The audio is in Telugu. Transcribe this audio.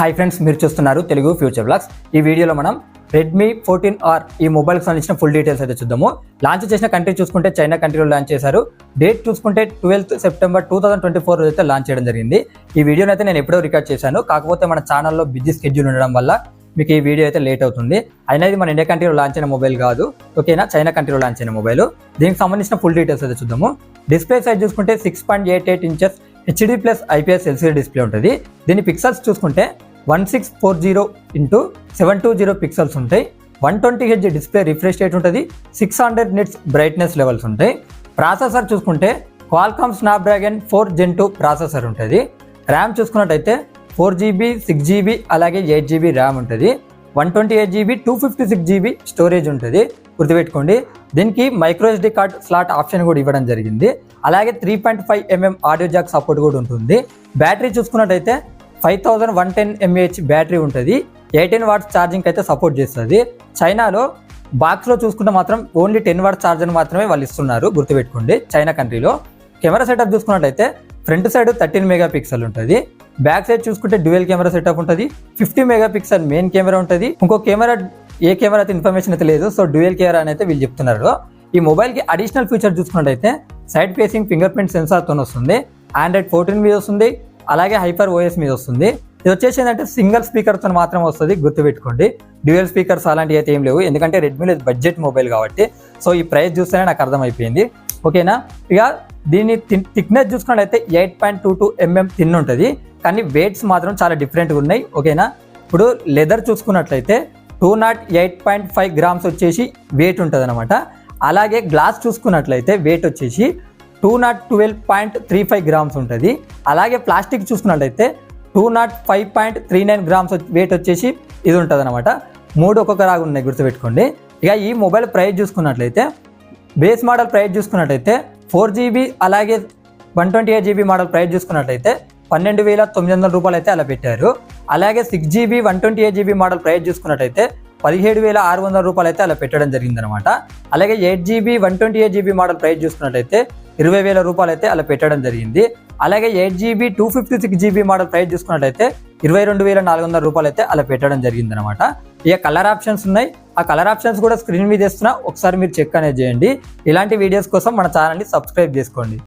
హాయ్ ఫ్రెండ్స్, మీరు చూస్తున్నారు తెలుగు ఫ్యూచర్ బ్లాగ్స్. ఈ వీడియోలో మనం రెడ్మీ 14R ఈ మొబైల్కి సంబంధించిన ఫుల్ డీటెయిల్స్ అయితే చూద్దాము. లాంచ్ చేసిన కంట్రీ చూసుకుంటే చైనా కంట్రీలో లాంచ్ చేశారు. డేట్ చూసుకుంటే 12th సెప్టెంబర్ 2024 రోజు అయితే లాంచ్ చేయడం జరిగింది. ఈ వీడియోని అయితే నేను ఎప్పుడో రికార్డ్ చేశాను, కాకపోతే మన ఛానల్లో బిజీ స్కెడ్యూల్ ఉండడం వల్ల మీకు ఈ వీడియో అయితే లేట్ అవుతుంది. అయినా ఇది మన ఇండియా కంట్రీలో లాంచ్ అయిన మొబైల్ కాదు, ఓకేనా, చైనా కంట్రీలో లాంచ్ అయిన మొబైల్. దీనికి సంబంధించిన ఫుల్ డీటెయిల్స్ అయితే చూద్దాము. డిస్ప్లే సైజ్ చూసుకుంటే 6.88 inches HD plus IPS LCD display ఉంటుంది. దీని పిక్సెల్స్ చూసుకుంటే 1640 x 720 పిక్సెల్స్ ఉంటాయి. 120Hz డిస్ప్లే రిఫ్రెష్ రేట్ ఉంటుంది. 600 నిట్స్ బ్రైట్నెస్ లెవెల్స్ ఉంటాయి. ప్రాసెసర్ చూసుకుంటే క్వాల్కామ్ స్నాప్డ్రాగన్ 4 Gen 2 ప్రాసెసర్ ఉంటుంది. ర్యామ్ చూసుకున్నట్టయితే 4GB 6GB అలాగే 8GB ర్యామ్ ఉంటుంది. 128GB 256GB స్టోరేజ్ ఉంటుంది. గుర్తుపెట్టుకోండి, దీనికి మైక్రోఎస్డి కార్డ్ స్లాట్ ఆప్షన్ కూడా ఇవ్వడం జరిగింది. అలాగే 3.5mm ఆడియో జాక్ సపోర్ట్ కూడా ఉంటుంది. బ్యాటరీ చూసుకున్నట్టయితే 5110 mAh బ్యాటరీ ఉంటుంది. 18 వాట్స్ ఛార్జింగ్ అయితే సపోర్ట్ చేస్తుంది. చైనాలో బాక్స్లో చూసుకుంటే మాత్రం ఓన్లీ 10 వాట్స్ ఛార్జర్ మాత్రమే వాళ్ళు ఇస్తున్నారు, గుర్తుపెట్టుకోండి. చైనా కంట్రీలో కెమెరా సెటప్ చూసుకున్నట్టయితే ఫ్రంట్ సైడ్ 13 మెగాపిక్సెల్ ఉంటుంది. బ్యాక్ సైడ్ చూసుకుంటే డ్యూయల్ కెమెరా సెటప్ ఉంటుంది. 50 మెగాపిక్సెల్ మెయిన్ కెమెరా ఉంటుంది. ఇంకో కెమెరా ఏ కెమెరా అయితే ఇన్ఫర్మేషన్ అయితే లేదు, సో డ్యూయల్ కెమెరా అని అయితే వీళ్ళు చెప్తున్నారు. ఈ మొబైల్కి అడిషనల్ ఫీచర్ చూసుకున్నట్టయితే సైడ్ ఫేసింగ్ ఫింగర్ ప్రింట్ సెన్సార్తో వస్తుంది. Android 14 మీద వస్తుంది, అలాగే హైపర్ ఓఎస్ మీద వస్తుంది. ఇది వచ్చేసి ఏంటంటే సింగిల్ స్పీకర్తో మాత్రం వస్తుంది, గుర్తుపెట్టుకోండి. డ్యూయల్ స్పీకర్స్ అలాంటివి అయితే ఏం లేవు, ఎందుకంటే రెడ్మీలో బడ్జెట్ మొబైల్ కాబట్టి. సో ఈ ప్రైస్ చూస్తేనే నాకు అర్థమైపోయింది, ఓకేనా. ఇక దీని థిక్నెస్ చూసుకున్నట్లయితే 8.22mm థిన్ ఉంటుంది, కానీ వెయిట్స్ మాత్రం చాలా డిఫరెంట్గా ఉన్నాయి, ఓకేనా. ఇప్పుడు లెదర్ చూసుకున్నట్లయితే 208.5 గ్రామ్స్ వచ్చేసి వెయిట్ ఉంటుంది అనమాట. అలాగే గ్లాస్ చూసుకున్నట్లయితే వెయిట్ వచ్చేసి 212.35 గ్రామ్స్ ఉంటుంది. అలాగే ప్లాస్టిక్ చూసుకున్నట్లయితే 205.39 గ్రామ్స్ వెయిట్ వచ్చేసి ఇది ఉంటుంది అనమాట. 3 ఒక్కొక్క రాగా ఉన్నాయి, గుర్తుపెట్టుకోండి. ఇక ఈ మొబైల్ ప్రైస్ చూసుకున్నట్లయితే బేస్ మోడల్ ప్రైస్ చూసుకున్నట్లయితే 4GB అలాగే 128GB మోడల్ ప్రైస్ చూసుకున్నట్లయితే 12,900 రూపాయలు అయితే అలా పెట్టారు. అలాగే 6GB 128GB మోడల్ ప్రైస్ చూసుకున్నట్లయితే 17,600 రూపాయలు అయితే అలా పెట్టడం జరిగిందనమాట. అలాగే 8GB 128GB మోడల్ ప్రైస్ చూసుకున్నట్లయితే 20,000 రూపాయలు అయితే అలా పెట్టడం జరిగింది. అలాగే 8GB 256GB మోడల్ ప్రైస్ చూసుకున్నట్లయితే 22,400 రూపాయలు అయితే అలా పెట్టడం జరిగిందనమాట. ఇక కలర్ ఆప్షన్స్ ఉన్నాయి, ఆ కలర్ ఆప్షన్స్ కూడా స్క్రీన్ మీద ఇస్తున్నా, ఒకసారి మీరు చెక్ అనేది చేయండి. ఇలాంటి వీడియోస్ కోసం మన ఛానల్ని సబ్స్క్రైబ్ చేసుకోండి.